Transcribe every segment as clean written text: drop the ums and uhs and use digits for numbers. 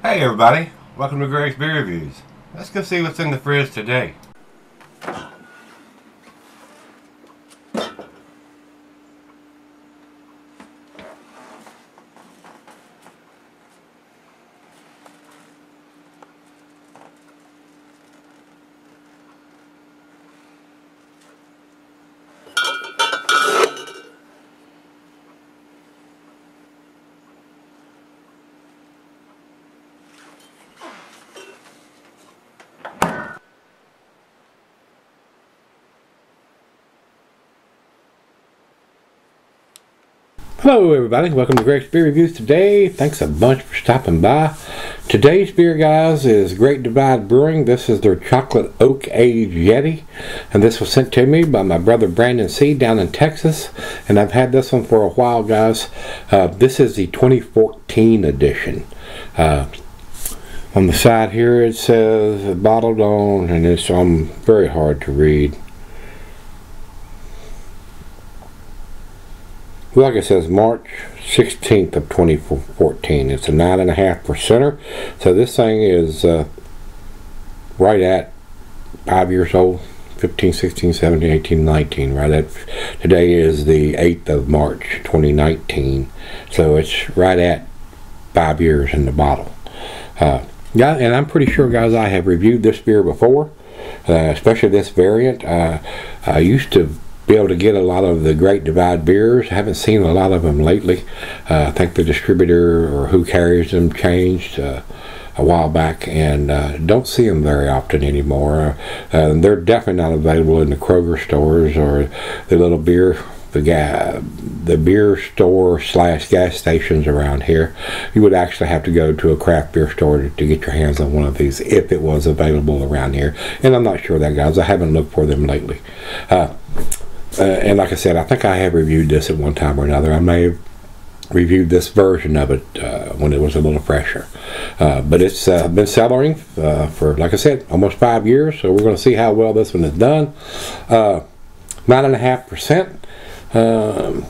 Hey everybody, welcome to Gregsbeerreviews. Let's go see what's in the fridge today. Hello everybody, welcome to Gregsbeerreviews today. Thanks a bunch for stopping by. Today's beer, guys, is Great Divide Brewing. This is their chocolate oak aged Yeti, and this was sent to me by my brother Brandon C. down in Texas, and I've had this one for a while, guys. This is the 2014 edition. On the side here it says bottled on, and it's very hard to read. Like it says, March 16th of 2014. It's a 9.5%. So this thing is right at 5 years old. 15, 16, 17, 18, 19. Right at, today is the 8th of March 2019. So it's right at 5 years in the bottle. Yeah, and I'm pretty sure, guys, I have reviewed this beer before, especially this variant. I used to be able to get a lot of the Great Divide beers. I haven't seen a lot of them lately. I think the distributor or who carries them changed a while back, and don't see them very often anymore. They're definitely not available in the Kroger stores or the little beer store / gas stations around here. You would actually have to go to a craft beer store to get your hands on one of these if it was available around here, and I'm not sure of that, guys. I haven't looked for them lately. And like I said, I think I have reviewed this at one time or another. I may have reviewed this version of it when it was a little fresher. But it's been cellaring for, like I said, almost 5 years. So we're going to see how well this one is done. 9.5%.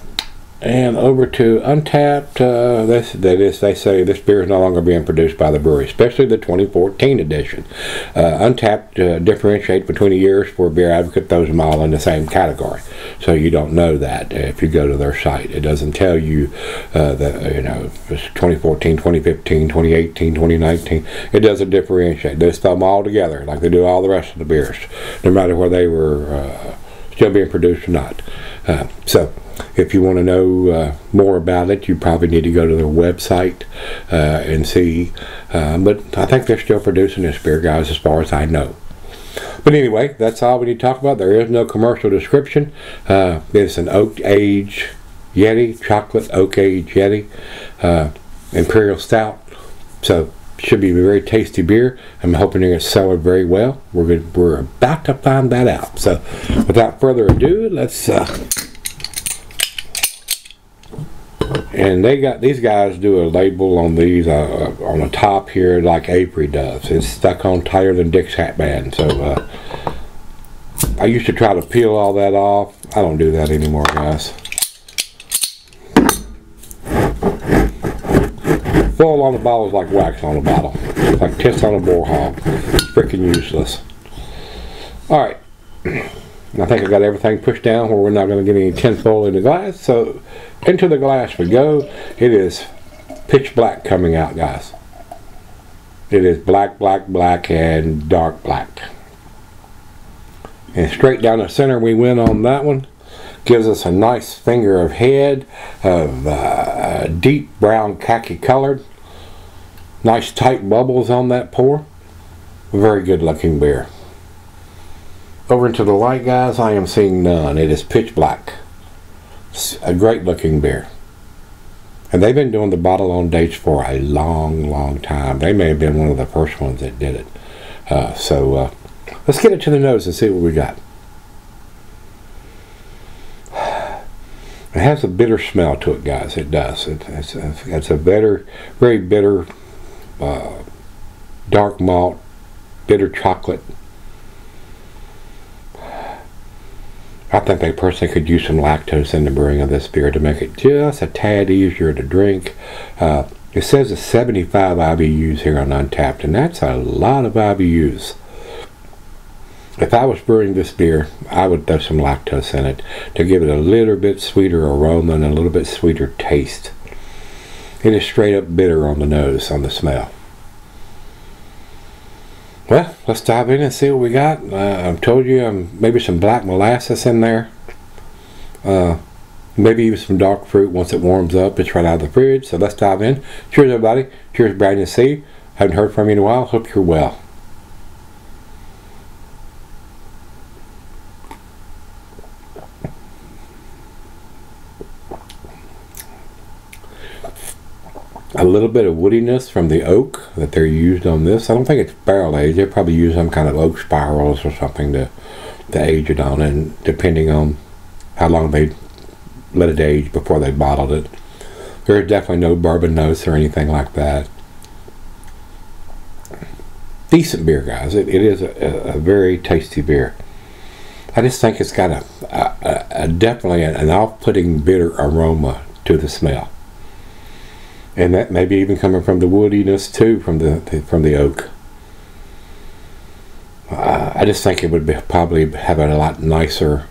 And over to Untapped, they say this beer is no longer being produced by the brewery, especially the 2014 edition. Untapped differentiate between the years for Beer Advocate, throws them all in the same category. So you don't know that if you go to their site. It doesn't tell you that, you know, it's 2014, 2015, 2018, 2019. It doesn't differentiate. They just throw them all together like they do all the rest of the beers, no matter whether they were still being produced or not. So if you want to know more about it, you probably need to go to their website and see. But I think they're still producing this beer, guys, as far as I know. But anyway, that's all we need to talk about. There is no commercial description. It's an oak age Yeti, chocolate oak age Yeti Imperial Stout. So should be a very tasty beer. I'm hoping it's selling very well. We're about to find that out. So without further ado, let's and these guys do a label on these on the top here like Avery does. It's stuck on tighter than Dick's hat band. So I used to try to peel all that off. I don't do that anymore, guys. Foil on the bottle is like wax on a bottle. It's like tits on a boar hog. It's freaking useless. Alright. I think I got everything pushed down where we're not going to get any tinfoil in the glass. So into the glass we go. It is pitch black coming out, guys. It is black, black, black, and dark black. And straight down the center we went on that one. Gives us a nice finger of head of deep brown khaki colored. Nice tight bubbles on that pour. Very good looking beer. Over into the light, guys, I am seeing none. It is pitch black. It's a great looking beer. And they've been doing the bottle on dates for a long, long time. They may have been one of the first ones that did it. So let's get it to the nose and see what we got. It has a bitter smell to it, guys. It does. It's a very bitter, dark malt, bitter chocolate. I think they personally could use some lactose in the brewing of this beer to make it just a tad easier to drink. It says it's 75 IBUs here on Untapped, and that's a lot of IBUs. If I was brewing this beer, I would throw some lactose in it to give it a little bit sweeter aroma and a little bit sweeter taste. It is straight up bitter on the nose, on the smell. Well, let's dive in and see what we got. I've told you maybe some black molasses in there. Maybe even some dark fruit once it warms up. It's right out of the fridge, so let's dive in. Cheers, everybody. Cheers, Brandon C. Haven't heard from you in a while. Hope you're well. A little bit of woodiness from the oak that they're used on this. I don't think it's barrel aged. They probably use some kind of oak spirals or something to age it on, and depending on how long they let it age before they bottled it. There's definitely no bourbon notes or anything like that. Decent beer, guys. It is a very tasty beer. I just think it's got a definitely an off-putting bitter aroma to the smell. And that maybe even coming from the woodiness too, from the oak. I just think it would probably have a lot nicer,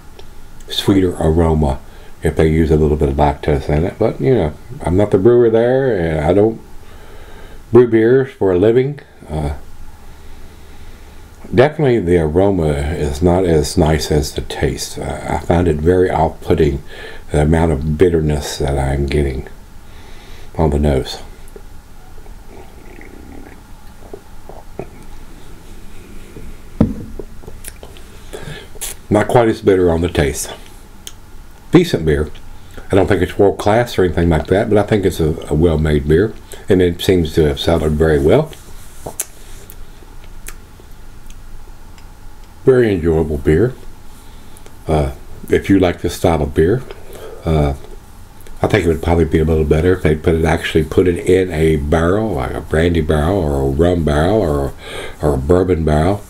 sweeter aroma if they use a little bit of lactose in it. But you know, I'm not the brewer there, and I don't brew beers for a living. Definitely the aroma is not as nice as the taste. I find it very off-putting, the amount of bitterness that I'm getting on the nose. Not quite as bitter on the taste. Decent beer. I don't think it's world class or anything like that, but I think it's a well-made beer, and it seems to have settled very well. Very enjoyable beer. If you like this style of beer, I think it would probably be a little better if they actually put it in a barrel, like a brandy barrel or a rum barrel or a bourbon barrel,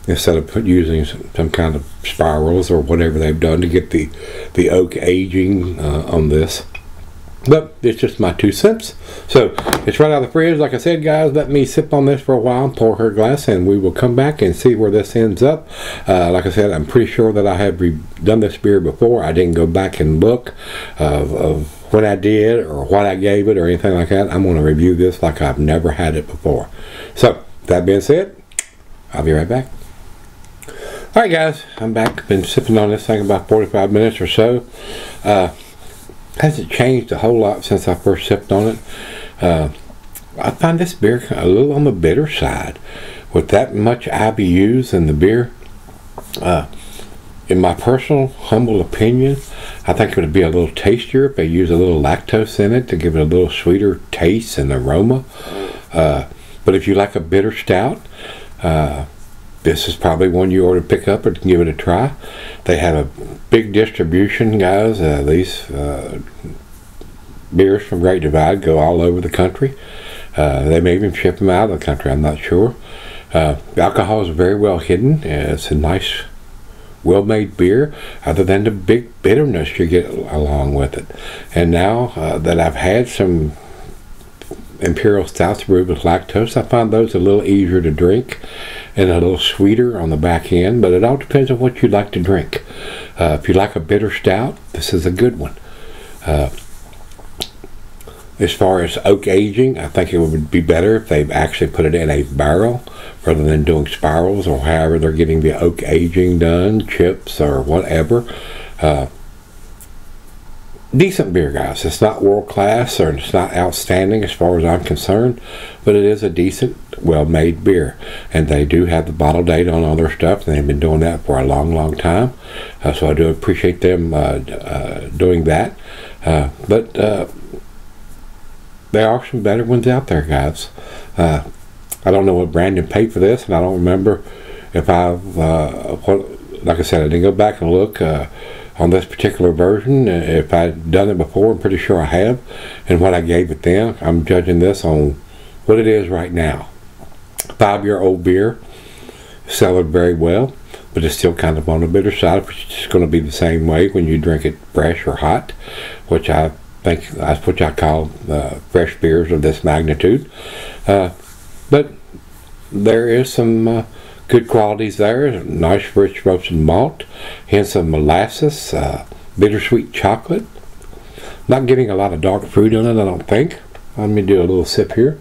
instead of using some kind of spirals or whatever they've done to get the oak aging on this. But it's just my 2 cents. So it's right out of the fridge. Like I said, guys, let me sip on this for a while and pour her a glass, and we will come back and see where this ends up. Like I said, I'm pretty sure that I have done this beer before. I didn't go back and look of what I did or what I gave it or anything like that. I'm going to review this like I've never had it before. So that being said, I'll be right back. Alright, guys, I'm back. Been sipping on this thing about 45 minutes or so. Hasn't changed a whole lot since I first sipped on it. I find this beer a little on the bitter side. With that much IBUs in the beer, in my personal humble opinion, I think it would be a little tastier if they use a little lactose in it to give it a little sweeter taste and aroma. But if you like a bitter stout, this is probably one you ought to pick up or give it a try. They have a big distribution, guys. These beers from Great Divide go all over the country. They may even ship them out of the country, I'm not sure. The alcohol is very well hidden. It's a nice, well-made beer, other than the big bitterness you get along with it. And now that I've had some Imperial Stouts brewed with lactose, I find those a little easier to drink and a little sweeter on the back end, but it all depends on what you like to drink. If you like a bitter stout, this is a good one. As far as oak aging, I think it would be better if they actually put it in a barrel rather than doing spirals or however they're getting the oak aging done, chips or whatever. Decent beer, guys. It's not world class or it's not outstanding as far as I'm concerned, but it is a decent, well-made beer. And they do have the bottle date on all their stuff, and they've been doing that for a long, long time. So I do appreciate them doing that. But there are some better ones out there, guys. I don't know what Brandon paid for this, and I don't remember if like I said, I didn't go back and look on this particular version. If I'd done it before, I'm pretty sure I have, and what I gave it then. I'm judging this on what it is right now. 5-year-old beer, selling very well, but it's still kind of on the bitter side, which is going to be the same way when you drink it fresh or hot, which I think that's what I call fresh beers of this magnitude. But there is some good qualities there. Nice rich roasted malt, hints of molasses, bittersweet chocolate. Not getting a lot of dark fruit in it, I don't think. Let me do a little sip here.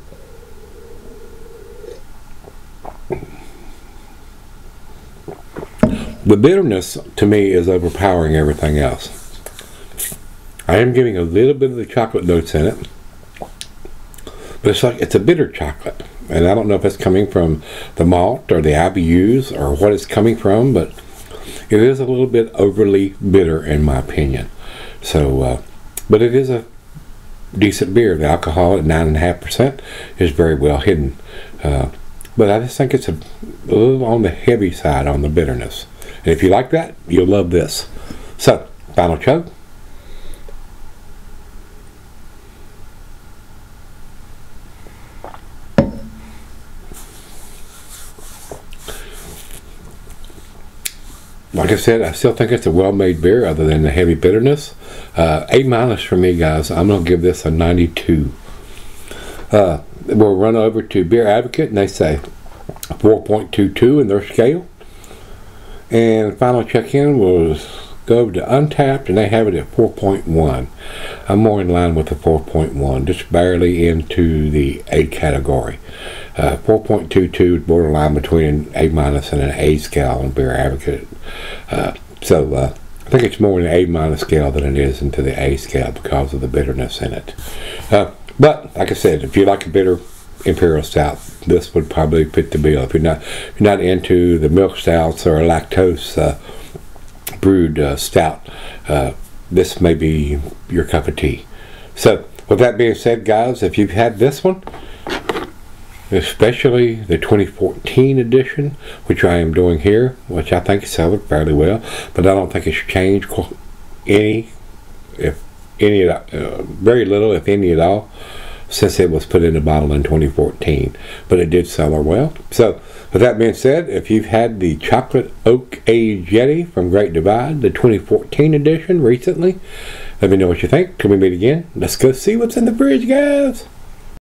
The bitterness to me is overpowering everything else. I am getting a little bit of the chocolate notes in it, but it's like it's a bitter chocolate, and I don't know if it's coming from the malt or the IBUs or what it's coming from, but it is a little bit overly bitter in my opinion. So, but it is a decent beer. The alcohol at 9.5% is very well hidden, but I just think it's a little on the heavy side on the bitterness. And if you like that, you'll love this. So, final chug. Like I said, I still think it's a well-made beer other than the heavy bitterness. A- for me, guys. I'm going to give this a 92. We'll run over to Beer Advocate, and they say 4.22 in their scale. And final check-in was go over to Untapped, and they have it at 4.1. I'm more in line with the 4.1, just barely into the A category. 4.22 is borderline between an A- and an A scale on Beer Advocate. So I think it's more an A- scale than it is into the A scale because of the bitterness in it. But like I said, if you like a bitter Imperial Stout, this would probably fit the bill. If you're not into the milk stouts or a lactose brewed stout, this may be your cup of tea. So with that being said, guys, if you've had this one, especially the 2014 edition, which I am doing here, which I think is selling fairly well, but I don't think it's changed very little, if any at all, since it was put in the bottle in 2014, but it did sell her well. So with that being said, if you've had the Chocolate Oak Aged Yeti from Great Divide, the 2014 edition recently, let me know what you think. Till we meet again, let's go see what's in the fridge, guys.